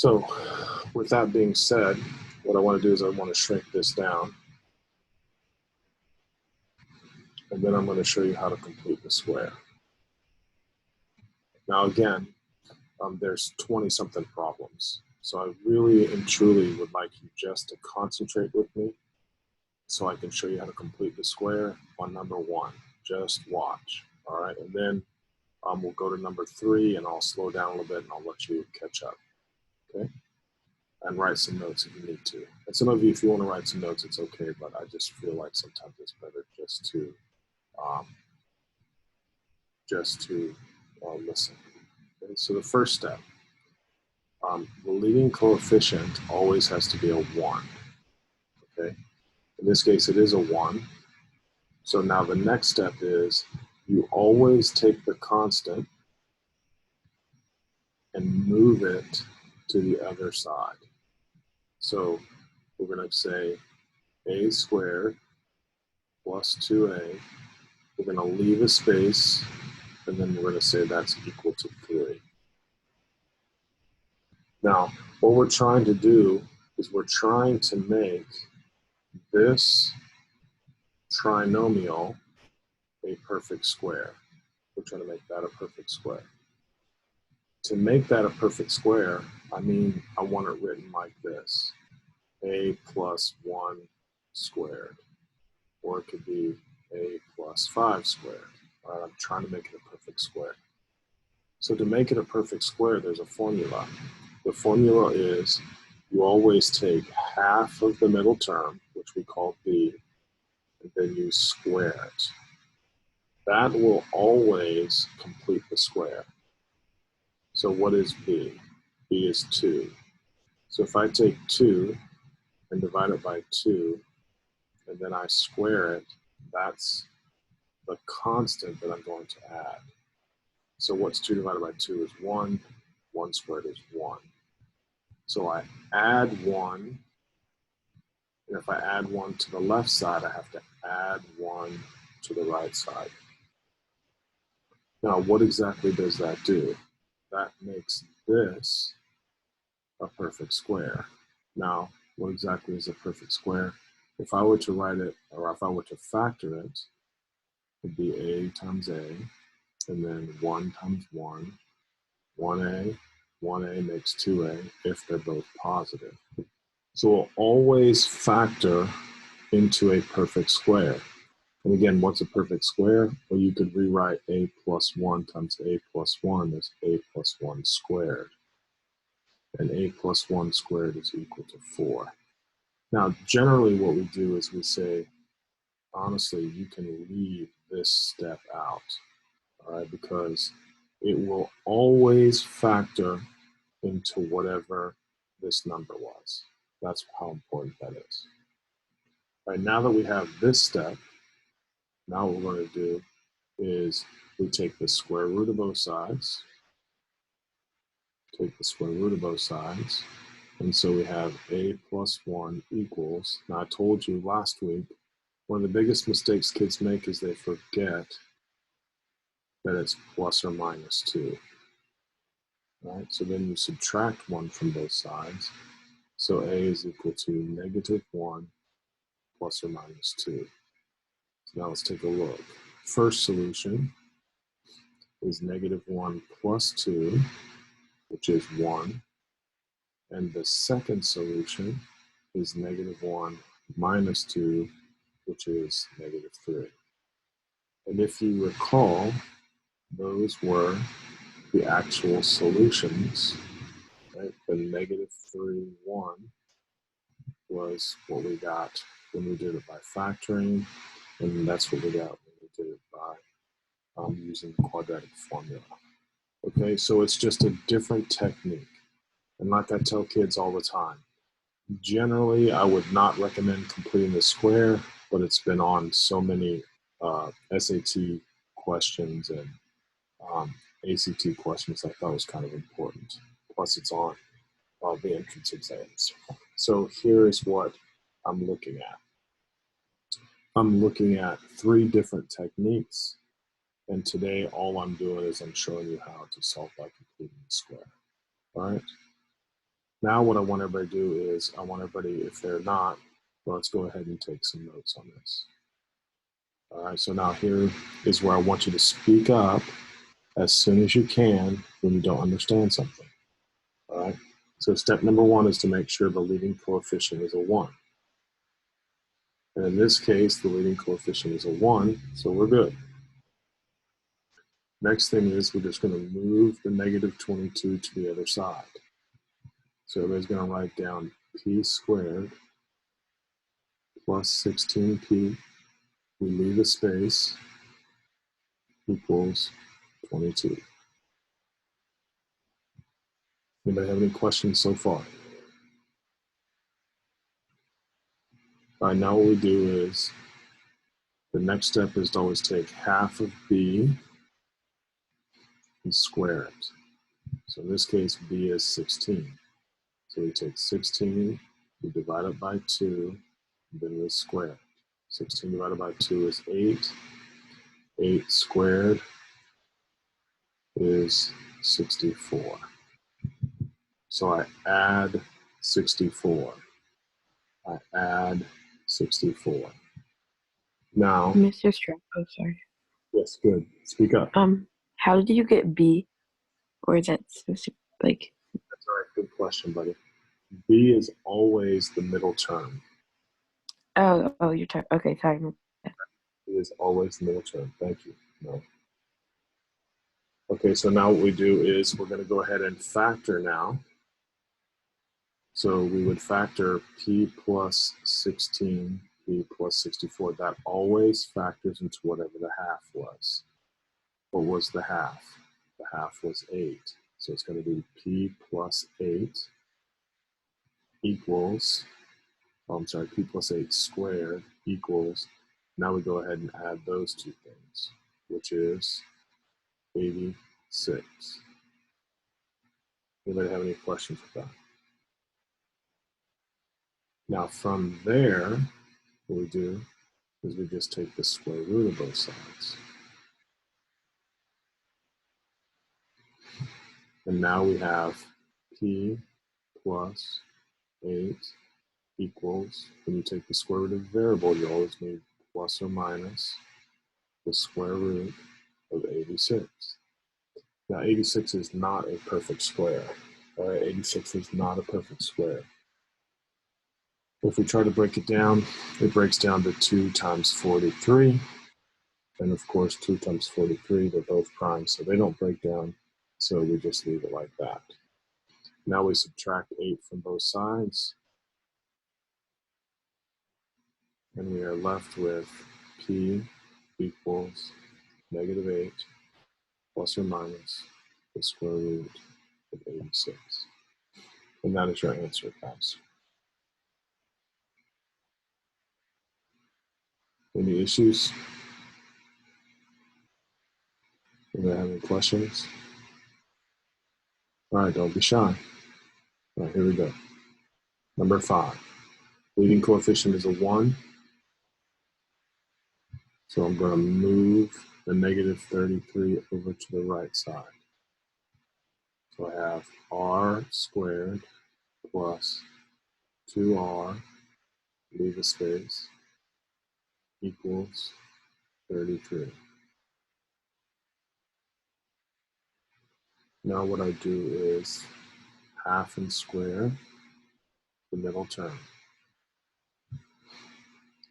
So with that being said, what I want to do is I want to shrink this down. And then I'm going to show you how to complete the square. Now again, there's 20-something problems. So I really and truly would like you just to concentrate with me so I can show you how to complete the square on number 1. Just watch, all right? And then we'll go to number 3 and I'll slow down a little bit and I'll let you catch up, okay? And write some notes if you need to. And some of you, if you want to write some notes, it's okay, but I just feel like sometimes it's better just to listen. Okay? So the first step, the leading coefficient always has to be a 1, okay? In this case, it is a 1. So now the next step is you always take the constant and move it to the other side. So we're going to say a squared plus 2a. We're going to leave a space, and then we're going to say that's equal to 3. Now, what we're trying to do is we're trying to make this trinomial a perfect square. We're trying to make that a perfect square. To make that a perfect square, I mean, I want it written like this: a plus 1 squared. Or it could be a plus 5 squared. All right, I'm trying to make it a perfect square. So to make it a perfect square, there's a formula. The formula is you always take half of the middle term, which we call b, and then you square it. That will always complete the square. So what is b? b is 2. So if I take 2 and divide it by 2, and then I square it, that's the constant that I'm going to add. So what's 2 divided by 2 is 1. 1 squared is 1. So I add 1, and if I add 1 to the left side, I have to add 1 to the right side. Now, what exactly does that do? That makes this a perfect square. Now, what exactly is a perfect square? If I were to write it, or if I were to factor it, it would be a times a, and then 1 times 1, 1a, 1a makes 2a if they're both positive. So we'll always factor into a perfect square. And again, what's a perfect square? Well, you could rewrite a plus 1 times a plus 1 as a plus 1 squared. And a plus 1 squared is equal to 4. Now, generally what we do is we say, honestly, you can leave this step out, all right, because it will always factor into whatever this number was. That's how important that is. All right, now that we have this step, now what we're going to do is we take the square root of both sides, and so we have a plus 1 equals, now I told you last week, one of the biggest mistakes kids make is they forget that it's plus or minus 2. Right? So then you subtract 1 from both sides. So a is equal to negative 1 plus or minus 2. So now let's take a look. First solution is negative 1 plus 2, which is 1. And the second solution is negative 1 minus 2, which is negative 3. And if you recall, those were the actual solutions, right? The negative 3, 1 was what we got when we did it by factoring, and that's what we got when we did it by using the quadratic formula. Okay, so it's just a different technique. And like I tell kids all the time, generally I would not recommend completing the square, but it's been on so many SAT questions and ACT questions I thought was kind of important. Plus it's on the entrance exams. So here is what I'm looking at. I'm looking at 3 different techniques, and today all I'm doing is I'm showing you how to solve by completing the square. All right. Now what I want everybody to do is, I want everybody, if they're not, well, let's go ahead and take some notes on this. All right, so now here is where I want you to speak up as soon as you can when you don't understand something. All right, so step number one is to make sure the leading coefficient is a 1. And in this case, the leading coefficient is a 1, so we're good. Next thing is we're just going to move the negative 22 to the other side. So everybody's going to write down p squared plus 16p, we leave a space, equals 22. Anybody have any questions so far? All right, now what we do is, the next step is to always take half of b and square it. So in this case, b is 16. So we take 16, we divide it by 2, and then we square it. 16 divided by 2 is 8. 8 squared is 64. So I add 64. I add 64. Now, Mr. Strap, oh sorry. yes, good. Speak up. How did you get B? Or is that supposed to like? That's all right. Good question, buddy. B is always the middle term. Oh, you're talking. Okay, sorry. B is always the middle term. Thank you. No. Okay, so now what we do is we're going to go ahead and factor now. So we would factor p plus 16, p plus 64. That always factors into whatever the half was. What was the half? The half was 8. So it's going to be p plus 8 equals, oh, I'm sorry, p plus 8 squared equals, now we go ahead and add those two things, which is 86. Anybody have any questions with that? Now from there, what we do is we just take the square root of both sides. And now we have p plus 8 equals, when you take the square root of a variable, you always need plus or minus the square root of 86. Now 86 is not a perfect square. All right, 86 is not a perfect square. If we try to break it down, it breaks down to 2 times 43. And of course, 2 times 43, they're both prime, so they don't break down. So we just leave it like that. Now we subtract 8 from both sides. And we are left with p equals negative 8 plus or minus the square root of 86. And that is your answer, guys. Any issues? Anybody have any questions? All right, don't be shy. All right, here we go. Number 5. Leading coefficient is a 1. So I'm going to move the negative 33 over to the right side. So I have r squared plus 2r, leave a space, equals 33. Now what I do is half and square the middle term.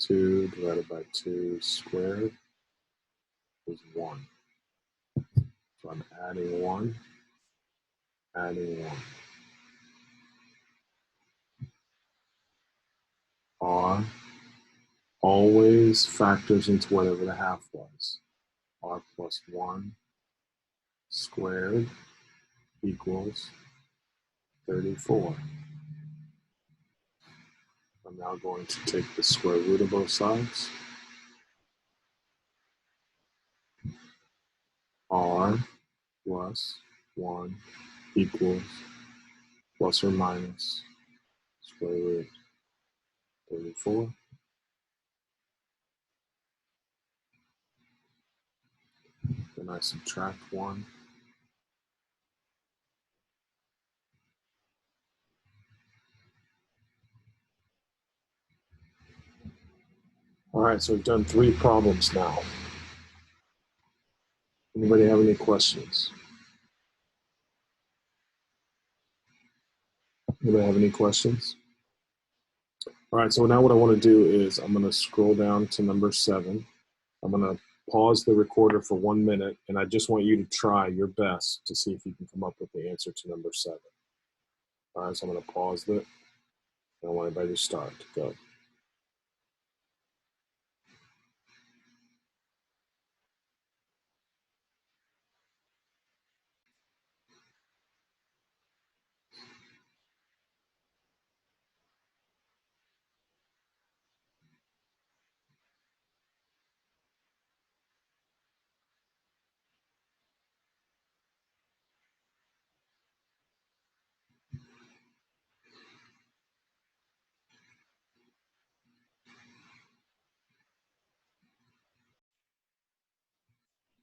2 divided by 2 squared is 1. So I'm adding 1, adding 1. R always factors into whatever the half was. R plus 1 squared equals 34. I'm now going to take the square root of both sides. R plus 1 equals plus or minus square root 34. Then I subtract 1. All right, so we've done 3 problems now. Anybody have any questions? Anybody have any questions? All right, so now what I want to do is I'm going to scroll down to number 7. I'm going to pause the recorder for 1 minute, and I just want you to try your best to see if you can come up with the answer to number 7. All right, so I'm going to pause it. I want everybody to start. Go.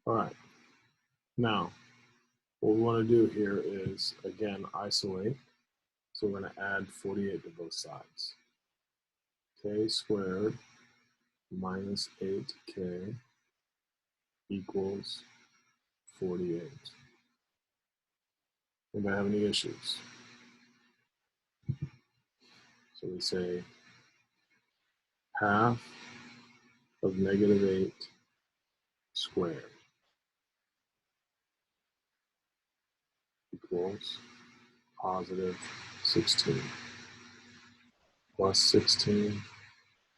All right. Now, what we want to do here is, again, isolate. So we're going to add 48 to both sides. K squared minus 8k equals 48. Anybody have any issues? So we say half of negative 8 squared equals positive 16 plus 16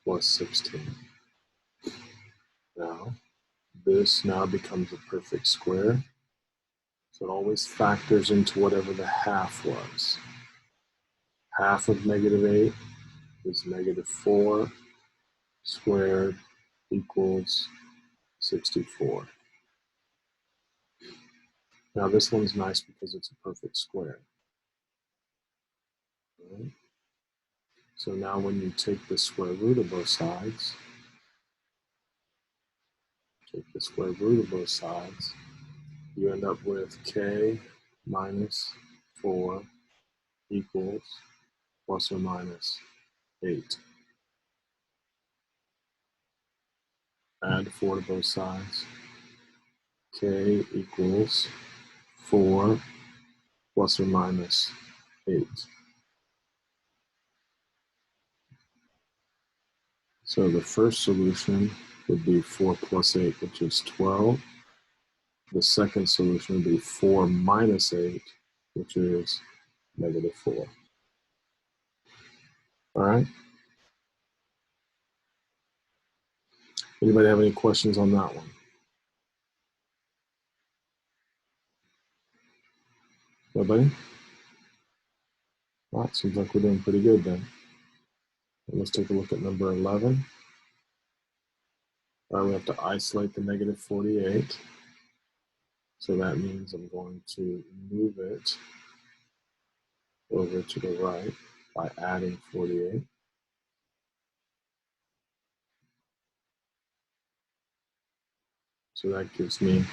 plus 16. Now, this now becomes a perfect square. So it always factors into whatever the half was. Half of negative 8 is negative 4 squared equals 64. Now this one's nice because it's a perfect square. Right? So now when you take the square root of both sides, you end up with k minus 4 equals plus or minus 8. Add 4 to both sides. K equals 4 plus or minus 8. So the first solution would be 4 plus 8, which is 12. The second solution would be 4 minus 8, which is negative 4. All right? Anybody have any questions on that one? Nobody? All right, seems like we're doing pretty good then. Let's take a look at number 11. All right, we have to isolate the negative 48. So that means I'm going to move it over to the right by adding 48. So that gives me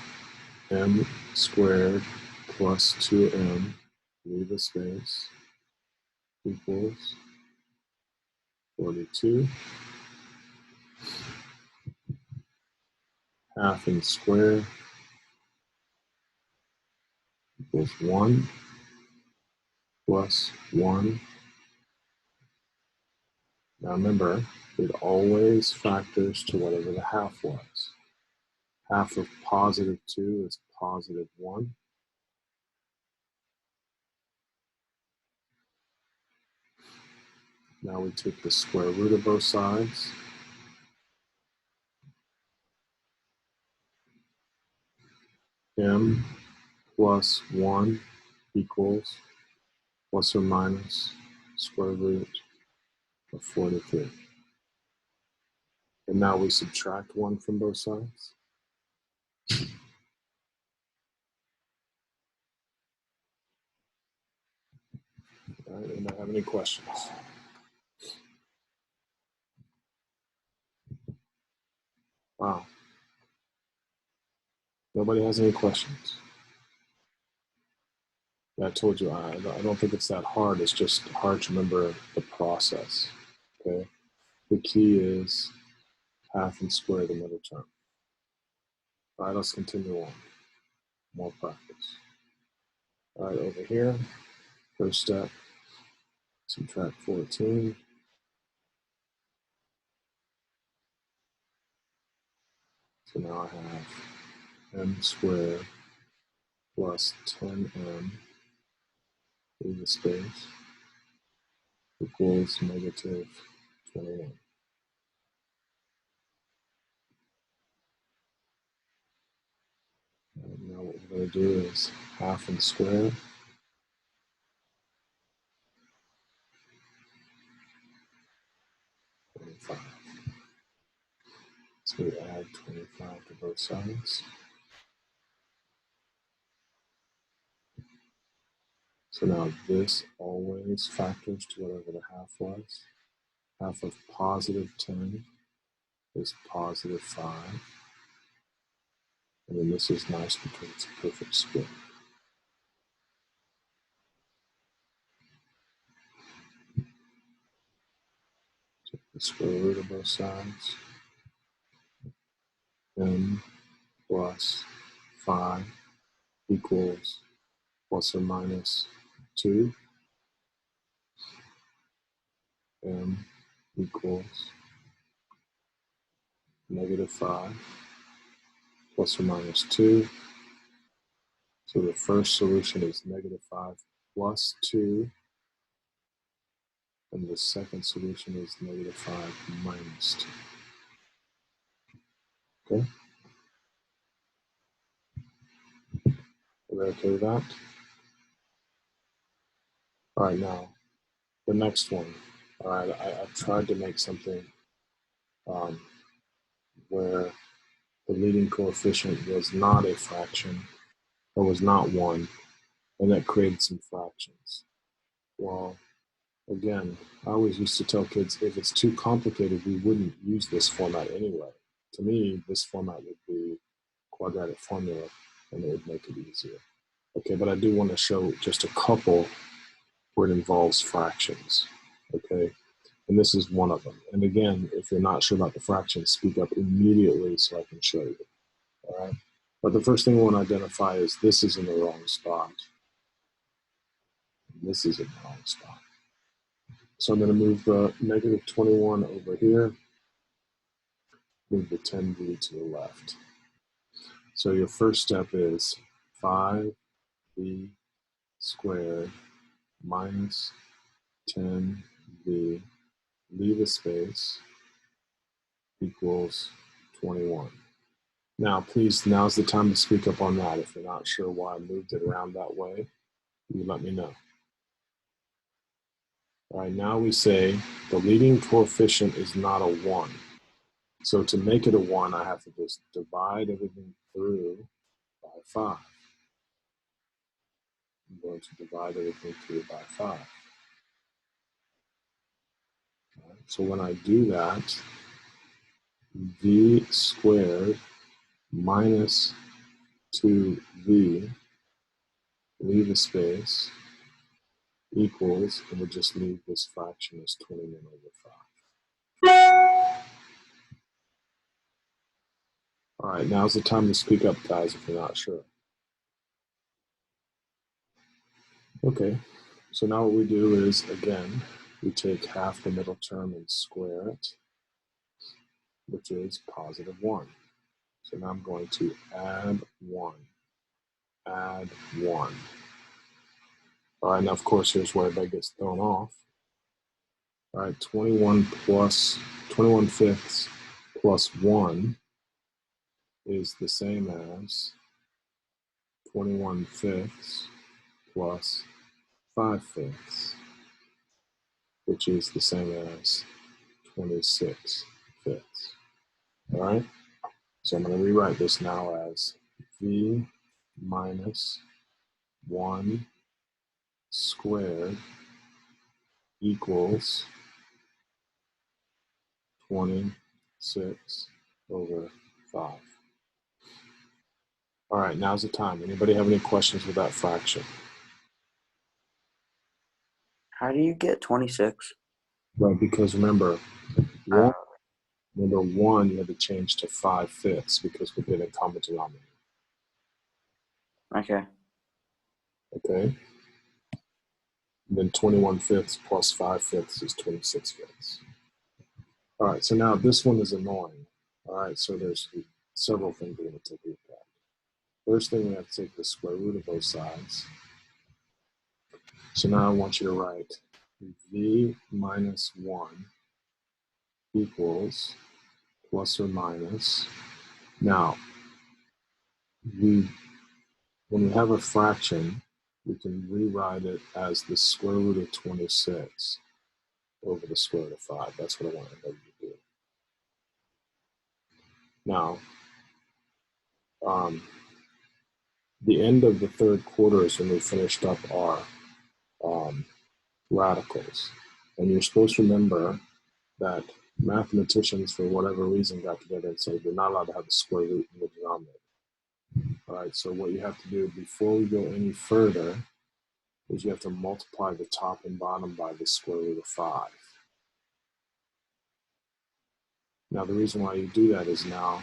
m squared plus 2m, leave a space, equals 42. Half in square equals 1 plus 1. Now remember, it always factors to whatever the half was. Half of positive 2 is positive 1. Now we take the square root of both sides. M plus 1 equals plus or minus square root of 43. And now we subtract 1 from both sides. All right, anybody have any questions? Wow. Nobody has any questions? Yeah, I told you, I don't think it's that hard. It's just hard to remember the process, okay? The key is half and square the middle term. All right, let's continue on. More practice. All right, over here, first step, subtract 14. So now I have m squared plus 10m, leave a space, equals negative 21. And now what we're going to do is half and square. 25. So we add 25 to both sides. So now this always factors to whatever the half was. Half of positive 10 is positive 5. And then this is nice because it's a perfect square. Take the square root of both sides. M plus 5 equals plus or minus 2. M equals negative 5 plus or minus 2. So the first solution is negative 5 plus 2. And the second solution is negative 5 minus 2. Okay? Are we okay with that? All right, now, the next one. All right, I've tried to make something where the leading coefficient was not a fraction, or was not 1, and that created some fractions. Well, again, I always used to tell kids, if it's too complicated, we wouldn't use this format anyway. To me, this format would be quadratic formula, and it would make it easier. Okay, but I do want to show just a couple where it involves fractions, okay? And this is one of them. And again, if you're not sure about the fractions, speak up immediately so I can show you, all right? But the first thing we want to identify is this is in the wrong spot. This is in the wrong spot. So I'm going to move the negative 21 over here, move the 10b to the left. So your first step is 5b squared minus 10b, leave a space, equals 21. Now, please, now's the time to speak up on that. If you're not sure why I moved it around that way, you let me know. All right, now we say the leading coefficient is not a 1. So to make it a 1, I have to just divide everything through by 5. I'm going to divide everything through by 5. Right, so when I do that, v squared minus 2v, leave a space, equals, and we'll just leave this fraction as 21 over 5. All right, now's the time to speak up, guys, if you're not sure. Okay, so now what we do is, again, we take half the middle term and square it, which is positive 1. So now I'm going to add 1, add 1. All right, now, of course, here's where everybody gets thrown off. All right, 21 fifths plus 1 is the same as 21 fifths plus 5 fifths, which is the same as 26 fifths. All right, so I'm going to rewrite this now as v minus 1 squared equals 26 over 5. All right, now's the time. Anybody have any questions with that fraction? How do you get 26? Well, because remember, Number 1, you have to change to 5/5 because we're getting common denominator. Okay. Okay? And then 21/5 plus 5/5 is 26/5. All right, so now this one is annoying. All right, so there's several things we're going to take a look at. First thing, we have to take the square root of both sides. So now I want you to write v minus 1 equals plus or minus. Now, when we have a fraction, we can rewrite it as the square root of 26 over the square root of 5. That's what I want everybody to do. Now, the end of the third quarter is when we finished up our radicals. And you're supposed to remember that mathematicians, for whatever reason, got together and said, you're not allowed to have the square root in the denominator. All right, so what you have to do before we go any further is you have to multiply the top and bottom by the square root of 5. Now, the reason why you do that is now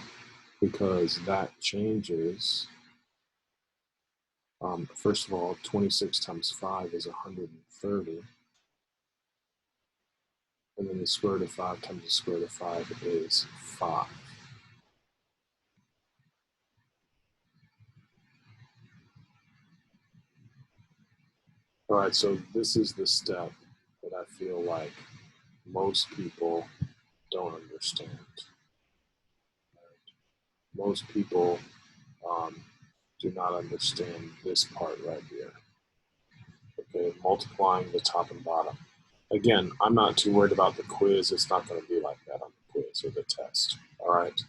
because that changes. First of all, 26 times 5 is 130. And then the square root of 5 times the square root of 5 is 5. All right, so this is the step that I feel like most people don't understand. Most people do not understand this part right here. Okay, multiplying the top and bottom. Again, I'm not too worried about the quiz. It's not going to be like that on the quiz or the test. All right,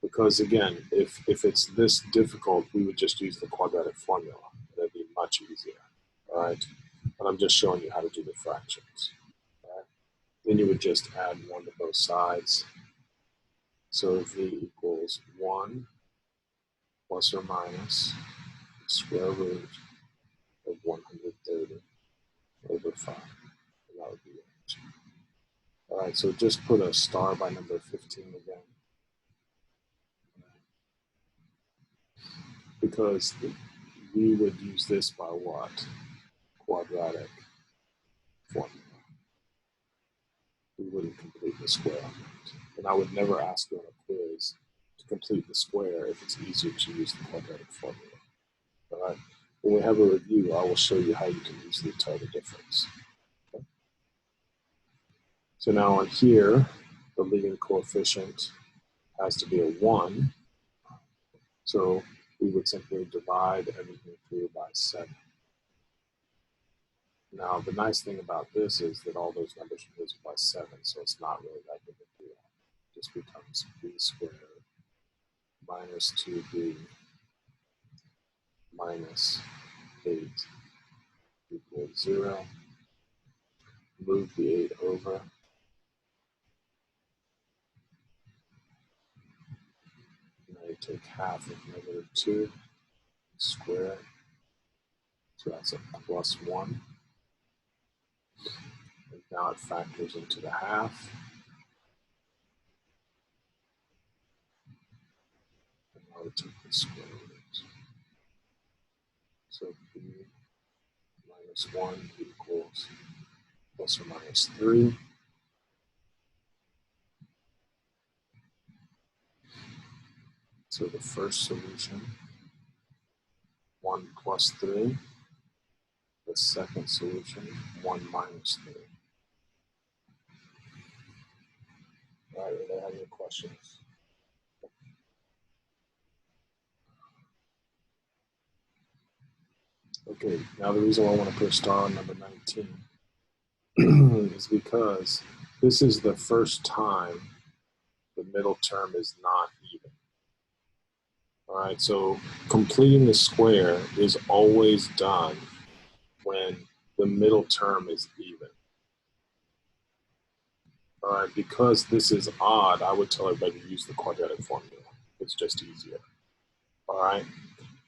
because again, if it's this difficult, we would just use the quadratic formula. It'd be much easier. All right, and I'm just showing you how to do the fractions. All right? Then you would just add 1 to both sides. So v equals 1 plus or minus the square root of 130 over 5. And that would be it. All right, so just put a star by number 15 again. Because we would use this by what? Quadratic formula. We wouldn't complete the square on that. And I would never ask you on a quiz to complete the square if it's easier to use the quadratic formula. All right. When we have a review, I will show you how you can easily tell the difference. Okay. So now on here, the leading coefficient has to be a 1. So we would simply divide everything through by 7. Now, the nice thing about this is that all those numbers are divided by 7, so it's not really that big a deal. It just becomes b squared minus 2b minus 8 equals 0. Move the 8 over. Now you take half of -2 square. So that's a plus 1. And now it factors into the half. And now we take the square root. So b minus 1 equals plus or minus 3. So the first solution, 1 plus 3. The second solution, 1 minus 3. All right, do they have any questions? Okay, now the reason why I want to put a star on number 19 is because this is the first time the middle term is not even. All right, so completing the square is always done when the middle term is even. All right, because this is odd, I would tell everybody to use the quadratic formula. It's just easier. All right,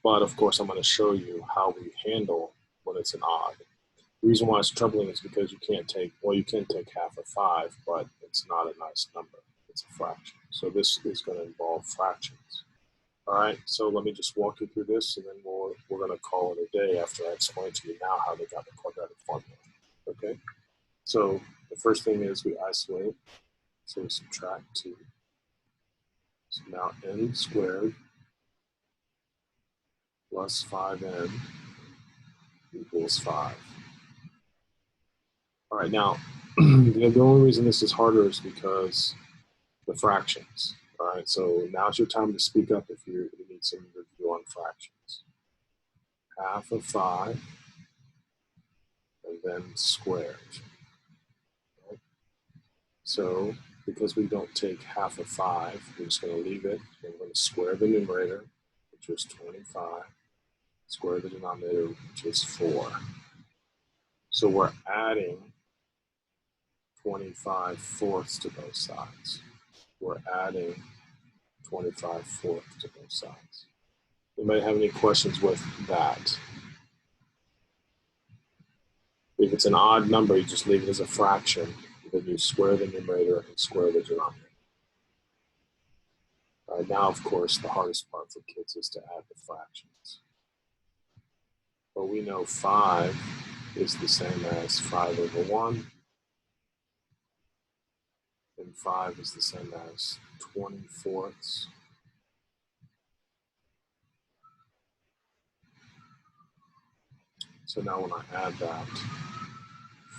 but of course I'm going to show you how we handle when it's an odd. The reason why it's troubling is because you can't take, well, you can take half of 5, but it's not a nice number. it's a fraction. So this is going to involve fractions. All right, so let me just walk you through this, and then we're going to call it a day after I explain to you now how they got the quadratic formula. Okay, so the first thing is we isolate, so we subtract 2. So now n squared plus 5n equals 5. All right, now the only reason this is harder is because the fractions. All right, so now's your time to speak up if you need some review on fractions. Half of 5 and then squared. Right? So because we don't take half of 5, we're just going to leave it, and we're going to square the numerator, which is 25, square the denominator, which is 4. So we're adding 25 fourths to both sides. We're adding 25 fourths to both sides. Anybody have any questions with that? If it's an odd number, you just leave it as a fraction. Then you square the numerator and square the denominator. Now, of course, the hardest part for kids is to add the fractions. But we know 5 is the same as 5 over 1. And 5 is the same as 20 fourths. So now when I add that,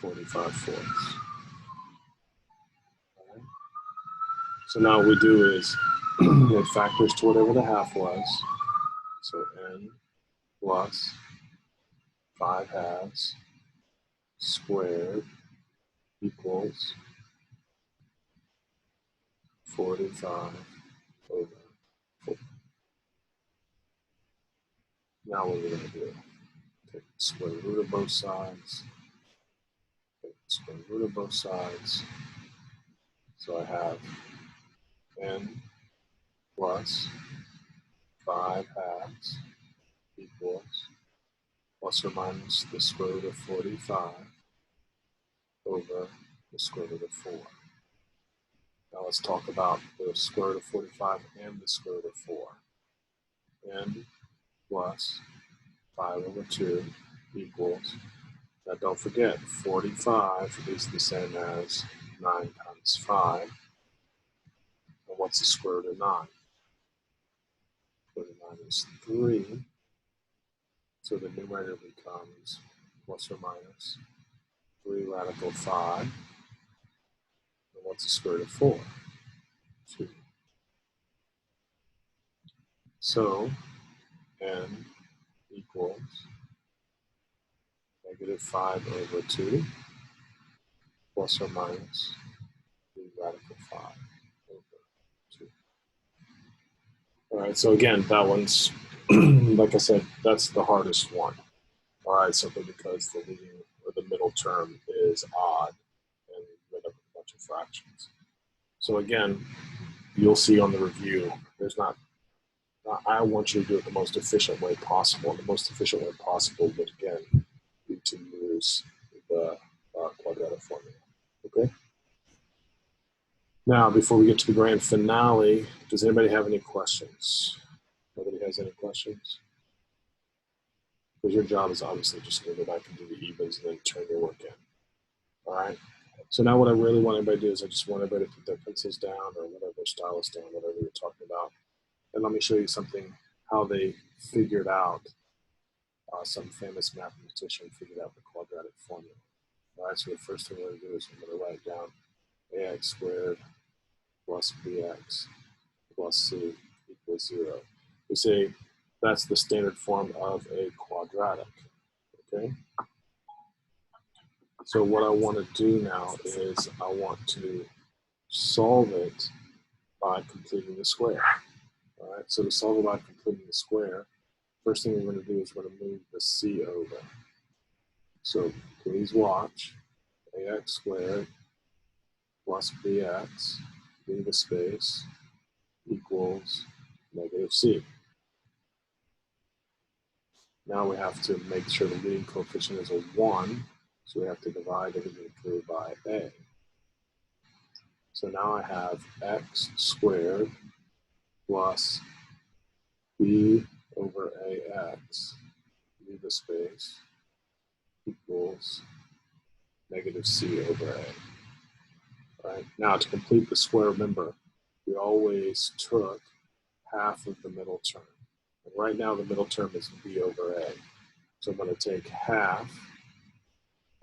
45 fourths. Okay. So now what we do is it factors to whatever the half was. So n plus 5 halves squared equals 45 over 4. Now what we're going to do, take the square root of both sides, take the square root of both sides. So I have n plus 5 halves equals plus or minus the square root of 45 over the square root of 4. Now let's talk about the square root of 45 and the square root of 4. N plus 5 over 2 equals, now don't forget, 45 is the same as 9 times 5. And what's the square root of 9? Square root of 9 is 3. So the numerator becomes plus or minus 3 radical 5. And what's the square root of 4? 2. So n equals negative 5 over 2 plus or minus 3 radical 5 over 2. All right, so again, that one's, like I said, that's the hardest one. All right, simply because the leading or the middle term is odd and we end up with a bunch of fractions. So again, you'll see on the review, there's not, I want you to do it the most efficient way possible. And the most efficient way possible would, again, be to use the quadratic formula, okay? Now, before we get to the grand finale, does anybody have any questions? Nobody has any questions? Because your job is obviously just to go back and do the evens and then turn your work in. All right? So now what I really want everybody to do is I just want everybody to put their pencils down or whatever, stylus down, whatever you're talking about. And let me show you something, how they figured out, some famous mathematician figured out the quadratic formula. All right, so the first thing we're going to do is I'm going to write down ax squared plus bx plus c equals 0. We say that's the standard form of a quadratic, okay? So what I want to do now is I want to solve it by completing the square. All right, so to solve it by completing the square, first thing we're going to do is we're going to move the c over. So please watch, ax squared plus bx, leave a space, equals negative c. Now we have to make sure the leading coefficient is a 1, so we have to divide everything through by a. So now I have x squared plus b over ax, leave a space, equals negative c over a. Right? Now to complete the square, remember, we always took half of the middle term. And right now the middle term is b over a. So I'm going to take half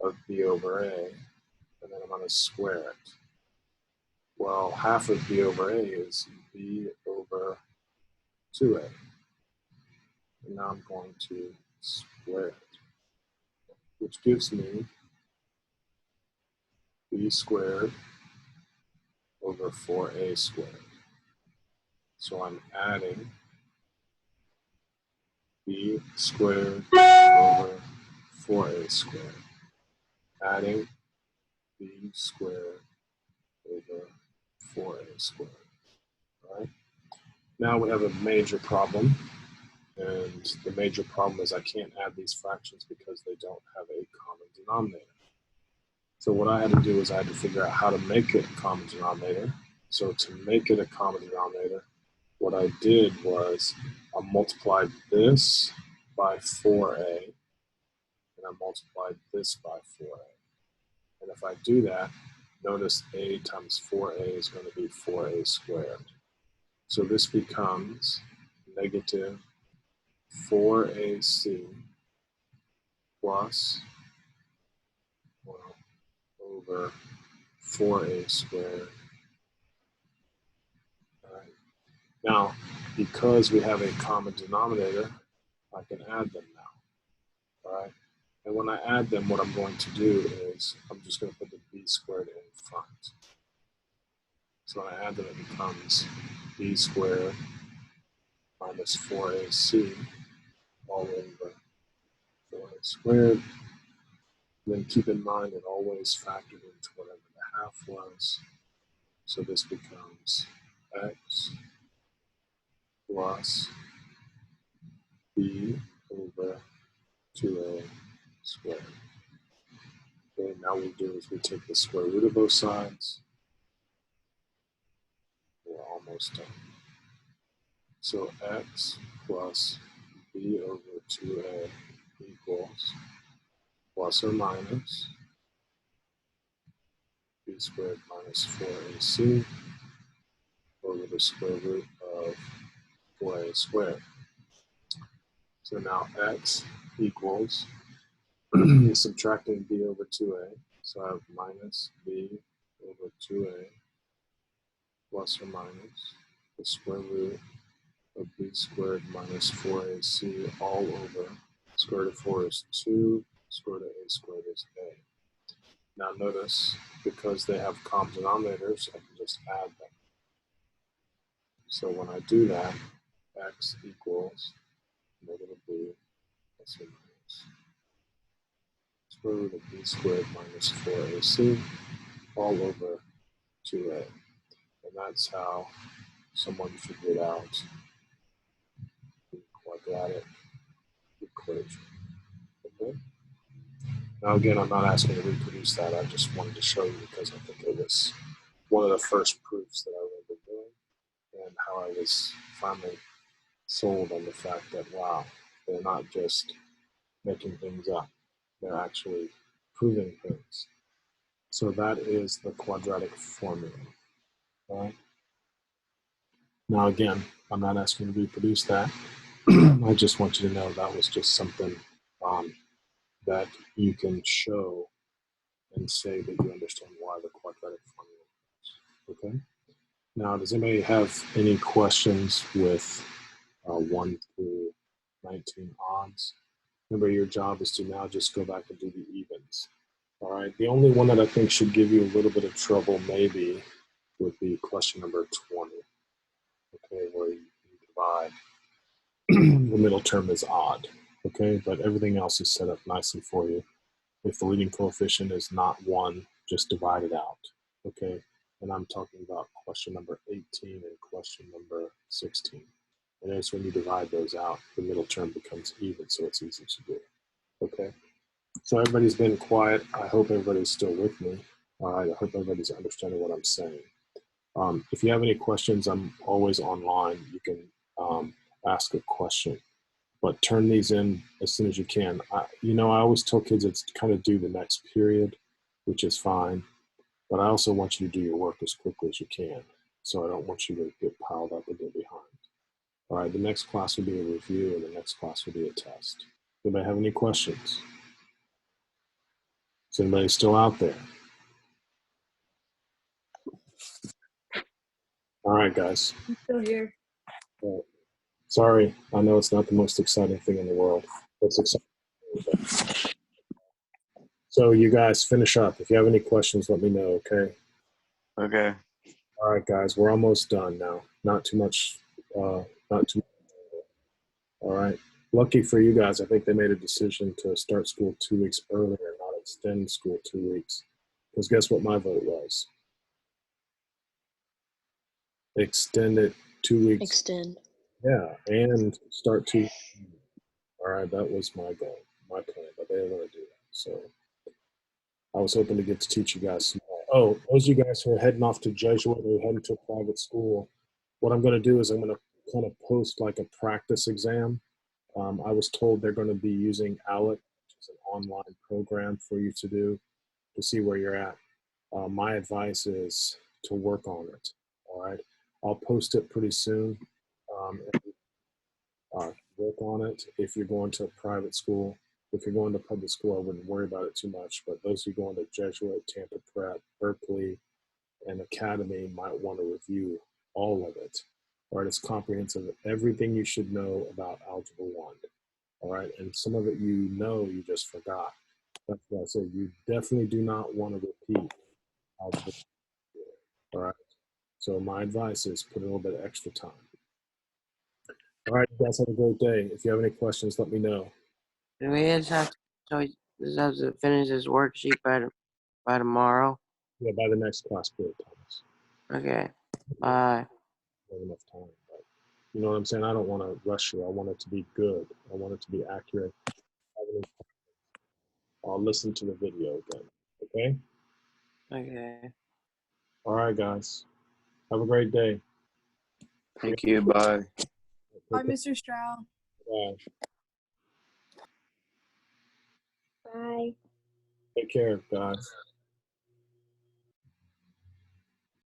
of b over a, and then I'm going to square it. Well, half of b over a is b over 2a. And now I'm going to square it, which gives me b squared over 4a squared. So I'm adding b squared over 4a squared. Adding b squared over 4a squared. Right? Now we have a major problem. And the major problem is I can't add these fractions because they don't have a common denominator. So what I had to do is I had to figure out how to make it a common denominator. So to make it a common denominator, what I did was I multiplied this by 4a, and I multiplied this by 4a. And if I do that, notice a times 4a is going to be 4a squared. So this becomes negative 4ac plus, well, over 4a squared. All right. Now, because we have a common denominator, I can add them now. All right. And when I add them, what I'm going to do is I'm just going to put the b squared in front. So when I add them, it becomes b squared minus 4ac all over 4a squared. And then keep in mind it always factored into whatever the half was. So this becomes x plus b over 2a squared. Okay, now what we do is we take the square root of both sides. We're almost done. So x plus b over 2a equals plus or minus b squared minus 4ac over the square root of 4a squared. So now x equals subtracting b over 2a, so I have minus b over 2a plus or minus the square root of b squared minus 4ac all over square root of 4 is 2, square root of a squared is a. Now notice, because they have common denominators, I can just add them. So when I do that, x equals negative b plus or minus square root of b squared minus 4ac all over 2a. And that's how someone figured out the quadratic equation. Okay? Now again, I'm not asking to reproduce that. I just wanted to show you because I think it was one of the first proofs that I remember doing, and how I was finally sold on the fact that, wow, they're not just making things up. They're actually proving things. So that is the quadratic formula. Right? Now again, I'm not asking you to reproduce that. I just want you to know that was just something that you can show and say that you understand why the quadratic formula is. Okay? Now, does anybody have any questions with 1 through 19 odds? Remember, your job is to now just go back and do the evens. All right? The only one that I think should give you a little bit of trouble maybe would be question number 20. Okay, where you divide. The middle term is odd. Okay, but everything else is set up nicely for you. If the leading coefficient is not 1, just divide it out. Okay, and I'm talking about question number 18 and question number 16. And as when you divide those out, the middle term becomes even, so it's easy to do. Okay, so everybody's been quiet. I hope everybody's still with me. All right, I hope everybody's understanding what I'm saying. If you have any questions, I'm always online. You can ask a question, but turn these in as soon as you can. I always tell kids it's kind of due the next period, which is fine, but I also want you to do your work as quickly as you can. So I don't want you to get piled up and get behind. All right, the next class will be a review, and the next class will be a test. Anybody have any questions? Is anybody still out there? All right, guys. I'm still here. Sorry, I know it's not the most exciting thing in the world. It's exciting. So you guys finish up. If you have any questions, let me know, okay? Okay. All right, guys, we're almost done now. Not too much. Not too. All right. Lucky for you guys, I think they made a decision to start school 2 weeks earlier, not extend school 2 weeks. Because guess what my vote was? Extend it 2 weeks. Extend. Yeah, and start 2. All right, that was my goal, my plan, but they didn't want to do that. So I was hoping to get to teach you guys some more. Oh, those of you guys who are heading off to Jesuit or heading to a private school, what I'm going to do is I'm going to kind of post like a practice exam. I was told they're going to be using ALEC, which is an online program for you to do to see where you're at. My advice is to work on it. All right. I'll post it pretty soon. Work on it if you're going to a private school. If you're going to public school, I wouldn't worry about it too much. But those who are going to Jesuit, Tampa Prep, Berkeley, and Academy might want to review all of it. All right, it's comprehensive. Everything you should know about Algebra 1. All right, and some of it you just forgot. That's why I said you definitely do not want to repeat Algebra 1. All right, so my advice is put a little bit of extra time. All right, you guys have a great day. If you have any questions, let me know. Do we just have to, so he just has to finish his worksheet by tomorrow? Yeah, by the next class period, Thomas. Okay. Bye. Have enough time, but you know what I'm saying? I don't want to rush you. I want it to be good. I want it to be accurate. I'll listen to the video again. Okay? Okay. All right, guys. Have a great day. Thank you. Bye. Bye, Mr. Stroud. Bye. Bye. Take care, guys.